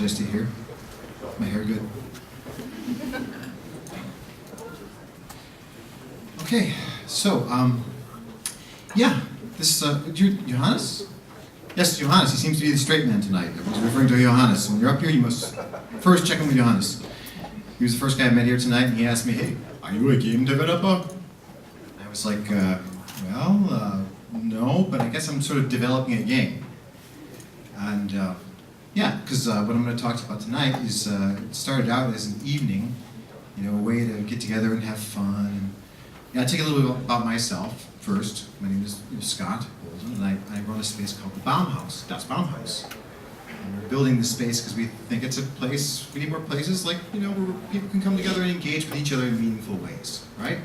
Should I stay here? My hair good? Okay, so, yeah, this is, Johannes? Yes, Johannes, he seems to be the straight man tonight. I was referring to Johannes. When you're up here, you must first check in with Johannes. He was the first guy I met here tonight, and he asked me, hey, are you a game developer? I was like, no, but I guess I'm sort of developing a game. And, yeah, because what I'm going to talk about tonight is, it started out as an evening, you know, a way to get together and have fun. And, yeah, I'll tell you a little bit about myself first. My name is Scott Bolden, and I run a space called the Baumhaus, Das Baumhaus. And we're building this space because we think it's a place, we need more places like, you know, where people can come together and engage with each other in meaningful ways, right?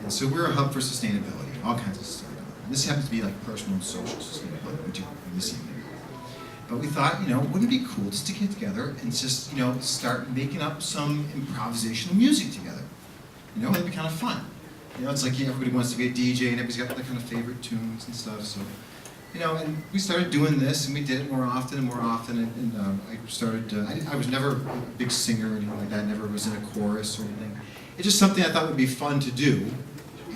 And so we're a hub for sustainability, all kinds of sustainability. And this happens to be like personal and social sustainability, we do in this evening. But we thought, you know, wouldn't it be cool just to get together and just, you know, start making up some improvisational music together? You know, it'd be kind of fun. You know, it's like everybody wants to be a DJ and everybody's got their kind of favorite tunes and stuff. So, you know, and we started doing this and we did it more often and more often. And I started, I was never a big singer or anything like that. I never was in a chorus or anything. It's just something I thought would be fun to do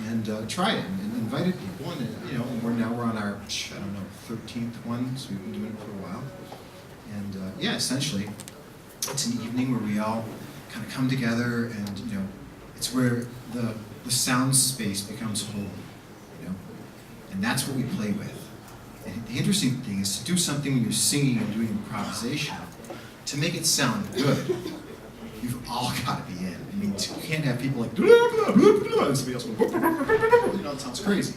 and try it and invited people. And, you know, and we're on our, I don't know, 13th one, so we've been doing it for a while. And yeah, essentially, it's an evening where we all kind of come together and, you know, it's where the sound space becomes whole, you know, and that's what we play with. And the interesting thing is to do something when you're singing and doing improvisation, to make it sound good, you've all got to be in. I mean, you can't have people like, blah, blah, blah, blah, and somebody else going, blah, blah, blah, blah, blah, you know, it sounds crazy.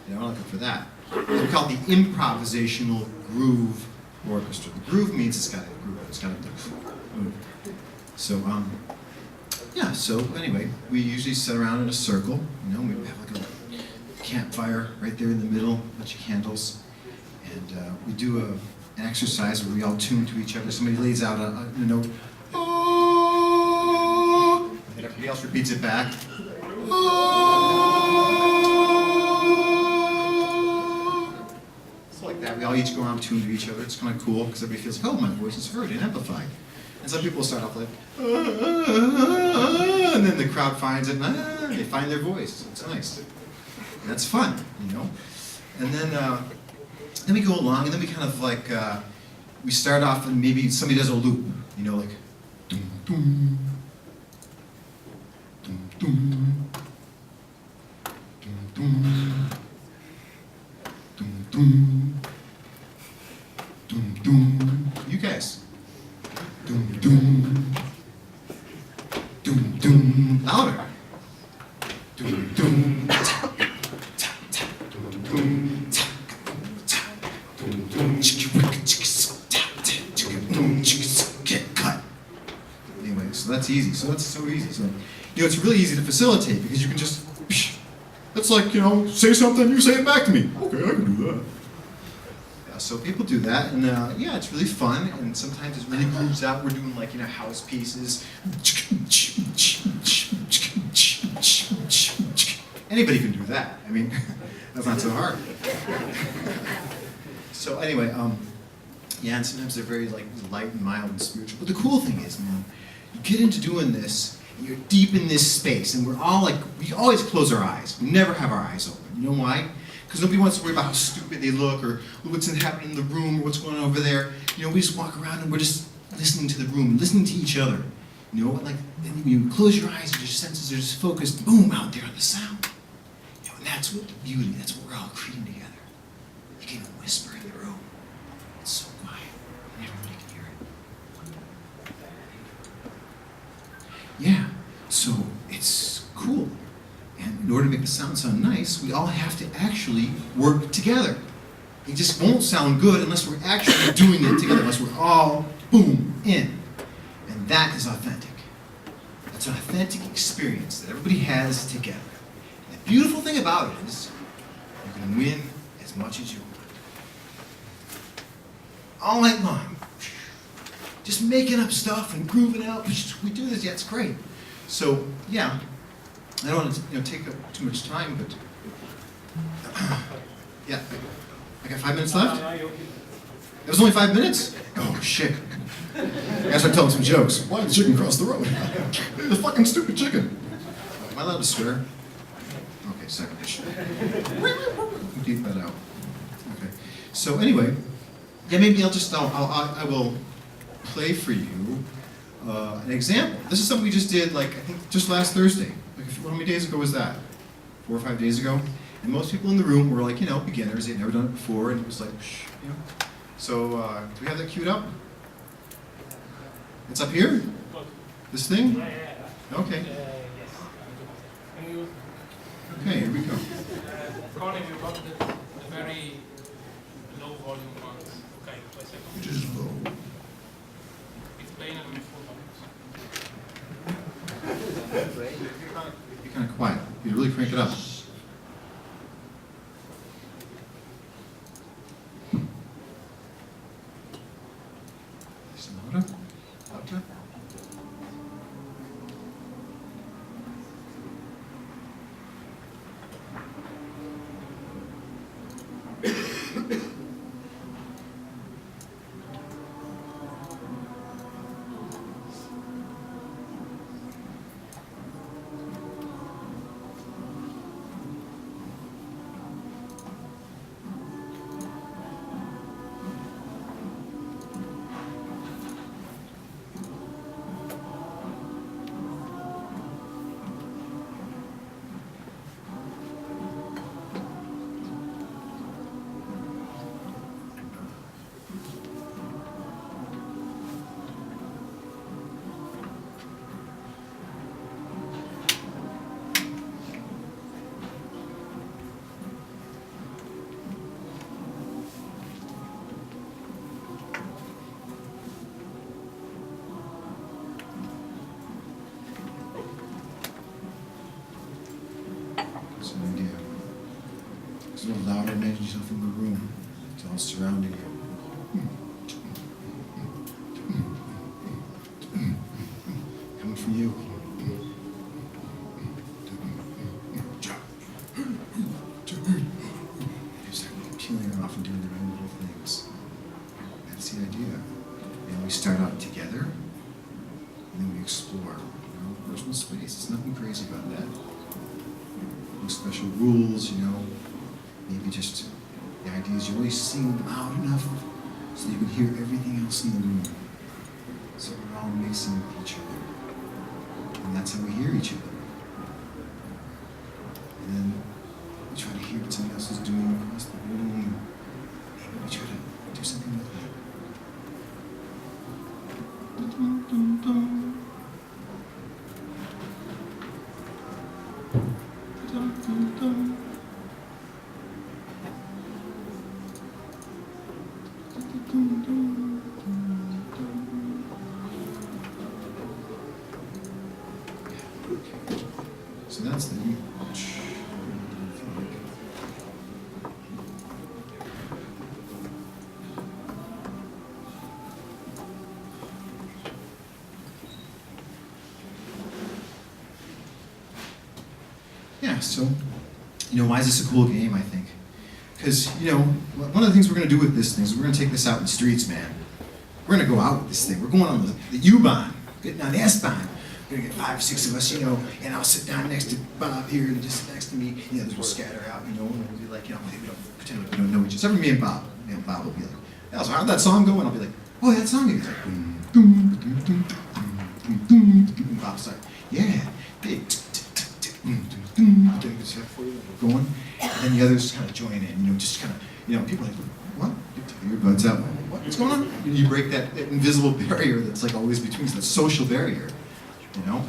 You know, I'm looking for that. We call it the Improvisational Groove Orchestra. The groove means it's got a groove, it's got a move. So, yeah, so anyway, we usually sit around in a circle, you know, we have like a campfire right there in the middle, a bunch of candles, and we do an exercise where we all tune to each other. Somebody lays out a note, oh, and everybody else repeats it back. So like that, we all each go around tune to each other. It's kind of cool because everybody feels like, oh, my voice is heard and amplified. And some people start off like, and then the crowd finds it, and they find their voice. It's nice. And that's fun, you know. And then we go along, and then we kind of like, we start off, and maybe somebody does a loop, you know, like, dum dum, dum dum, dum dum, dum dum, dum dum. You guys. Doom, doom, doom, doom, louder. Doom, doom, tap, tap, tap, doom, doom, tap, tap, doom, doom, get cut. Anyway, so that's easy. So that's so easy. So, you know, it's really easy to facilitate because you can just, that's like, you know, say something, you say it back to me. Okay, I can do that. So people do that, and yeah, it's really fun, and sometimes it really moves out. We're doing like, you know, house pieces. Anybody can do that. I mean, that's not so hard. So anyway, yeah, and sometimes they're very like light and mild and spiritual. But the cool thing is, man, you get into doing this, and you're deep in this space, and we're all like, we always close our eyes. We never have our eyes open. You know why? Because nobody wants to worry about how stupid they look or what's happening in the room or what's going on over there. You know, we just walk around and we're just listening to the room, listening to each other. You know, like, then when you close your eyes and your senses are just focused, boom, out there on the sound. You know, and that's what the beauty, that's what we're all creating together. You can even whisper in the room. It's so quiet, and everybody can hear it. Yeah, so it's cool. And in order to make the sound nice, we all have to actually work together. It just won't sound good unless we're actually doing it together, unless we're all, boom, in. And that is authentic. That's an authentic experience that everybody has together. And the beautiful thing about it is you can win as much as you want. All night long. Just making up stuff and grooving out. We do this, yeah, it's great. So, yeah. I don't want to, you know, take up too much time, but yeah, I got 5 minutes left? It was only 5 minutes? Oh, shit. start telling some jokes. Why did the chicken cross the road? The fucking stupid chicken. Am I allowed to swear? Okay, second issue. Keep that out. Okay. So anyway, yeah, maybe I will play for you an example. This is something we just did, like, I think just last Thursday. Like, how many days ago was that? 4 or 5 days ago? And most people in the room were like, you know, beginners. They'd never done it before, and it was like, shh, you know. So, do we have that queued up? It's up here? This thing? Okay. Yes. Okay, here we go. Colin, you got the very low volume ones. Okay, wait a second. Which is low. It's playing at full volume. Be kind of quiet. You really crank it up. Louder? Louder? That's an idea. It's a little louder, imagine yourself in the room. It's all surrounding you. Coming from you. Just peeling off and doing their own little things. That's the idea. You know, we start out together, and then we explore. You know, personal space. There's nothing crazy about that. No special rules, you know. Maybe just the idea is you always sing loud enough so you can hear everything else in the room. So we're all mixing with each other. And that's how we hear each other. And then we try to hear what somebody else is doing across the room. Maybe we try to do something with that. Dun, dun, dun. Dun, dun, dun. So that's the yeah, so, you know, why is this a cool game, I think? Because, you know, one of the things we're going to do with this thing is we're going to take this out in the streets, man. We're going to go out with this thing. We're going on the U-Bahn, getting on the S-Bahn. We're going to get 5 or 6 of us, you know, and I'll sit down next to Bob here and just next to me. The others will scatter out, you know, and we'll be like, you know, we don't pretend like we don't know each other. Except for me and Bob. You know, Bob will be like, "Oh, so how'd that song go?" And I'll be like, "Oh, that song is like, boom, boom, boom, boom, boom, boom." And Bob's like, "Yeah, big, going." And then the others kind of join in, you know, just kind of, you know, people are like, "What? You take your buds out. What's going on?" And you break that invisible barrier that's like always between us, that social barrier, you know?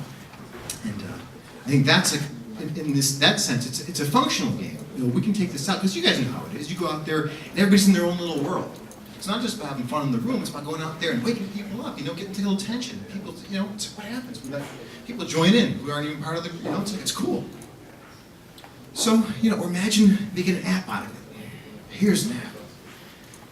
And I think that's like, in that sense, it's a functional game. You know, we can take this out, because you guys know how it is. You go out there, and everybody's in their own little world. It's not just about having fun in the room, it's about going out there and waking people up, you know, getting a little tension. People, you know, it's what happens when people join in who aren't even part of the, you know, it's like, it's cool. So, you know, or imagine making an app out of it. Here's an app.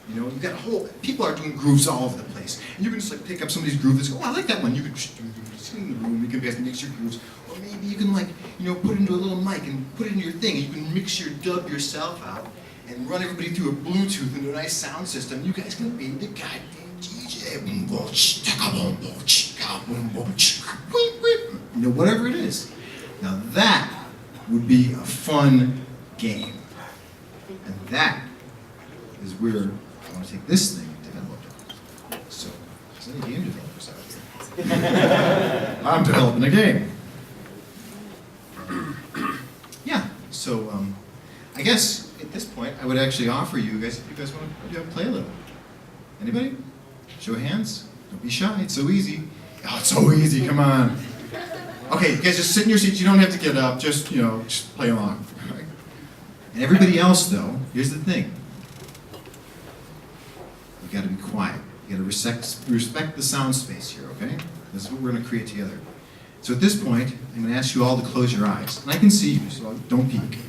You know, you've got a whole, people are doing grooves all over the place. And you can just like pick up somebody's groove and go, "Oh, I like that one." You can just sit in the room, you can guys mix your grooves. Or maybe you can like, you know, put it into a little mic and put it in your thing, and you can mix your dub yourself out and run everybody through a Bluetooth into a nice sound system. You guys can be the goddamn DJ. boom, boom, whip, whip, you know, whatever it is. Now that would be a fun game. And that is where I want to take this thing developed. So, is there any game developers out here? I'm developing a game. Yeah, so I guess at this point I would actually offer you guys, if you guys want to play a little. Anybody? Show of hands. Don't be shy, it's so easy. Oh, it's so easy, come on. Okay, you guys just sit in your seats, you don't have to get up, just, you know, just play along. Right? And everybody else, though, here's the thing. You gotta be quiet. You gotta respect the sound space here, okay? This is what we're gonna create together. So at this point, I'm gonna ask you all to close your eyes. And I can see you, so don't peek.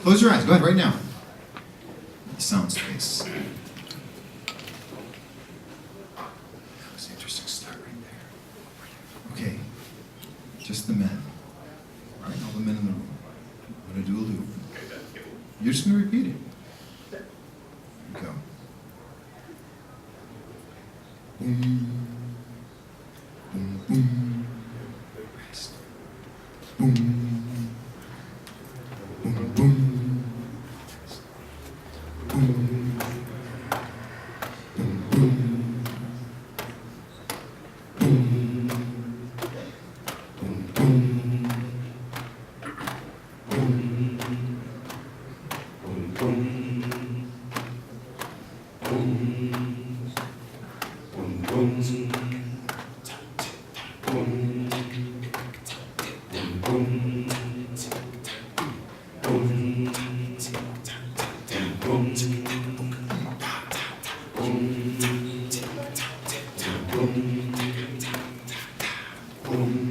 Close your eyes, go ahead, right now. The sound space. That was an interesting start right there. Okay, just the men. All right, all the men in the room. I'm gonna do a loop. You're just gonna repeat it. Here we go. Boom, boom, boom. Rest. Boom, boom, boom. Rest. Boom, boom, boom. Boom, boom, boom.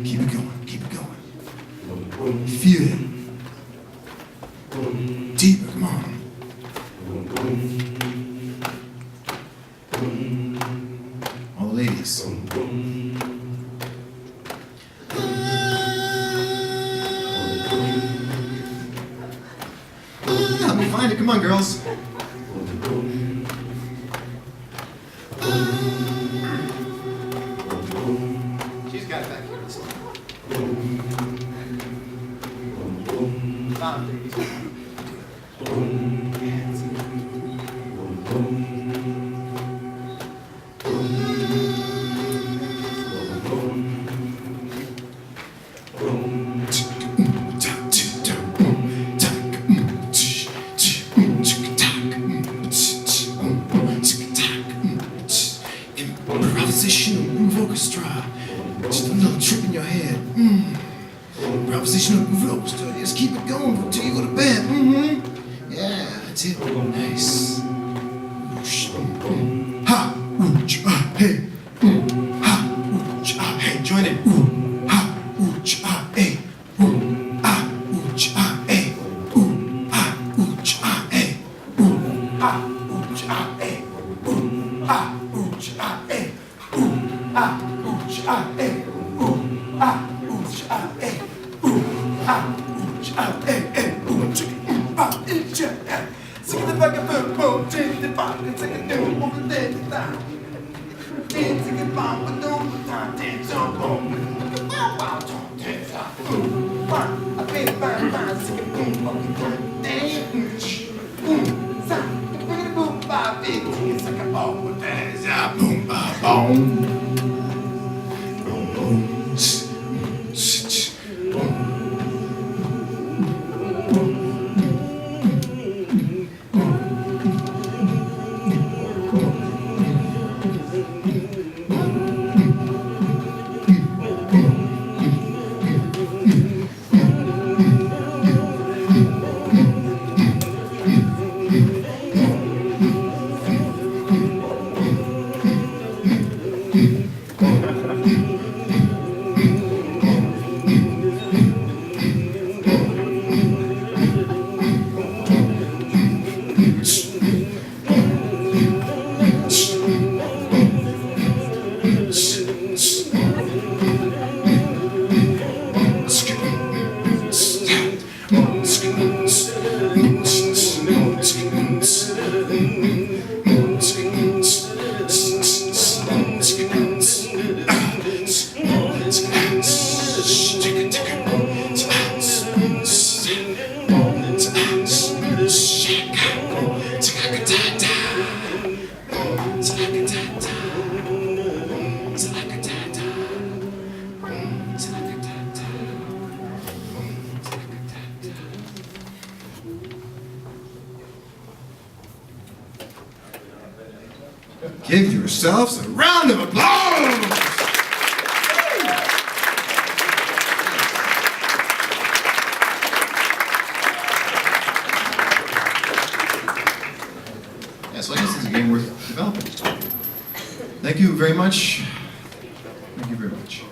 Keep it going, keep it going. Feel it. Deeper, come on. All the ladies. Help me find it, come on, girls. She's got it back here. This Improvisational groove orchestra. Just a little trip in your head. Improvisational groove orchestra. Just keep it going until you go to bed. Yeah, that's it. Nice. Ha, ooh, cha, hey. Ha, ooh, cha, hey. Join it. Ooh, ha, ooh, cha, hey. Ooh, ah, ooh, cha, hey. Ooh, ah, ooh, cha, hey. Ooh, ah, ooh, cha, hey. Ooh, ah, ooh, cha, hey. Ooh, ah, ooh, cha, hey. Ooh, ah, ooh, cha, hey. Ooh, ah, ooh, cha, hey. Ooh, chicken, ah, it's cha, hey. Sing the fucking football, change the fucking second doom, woman, then it's down. Dancing and bomb, but don't dance on boom. Wow, don't dance on boom. I feel fine, sing a boom, boom, dance. Boom, sound, boom, boom, 550, it's like a ball with that. Boom, boom, boom, boom. Give yourselves a round of applause! Yeah, so I guess it's a game worth developing. Thank you very much. Thank you very much.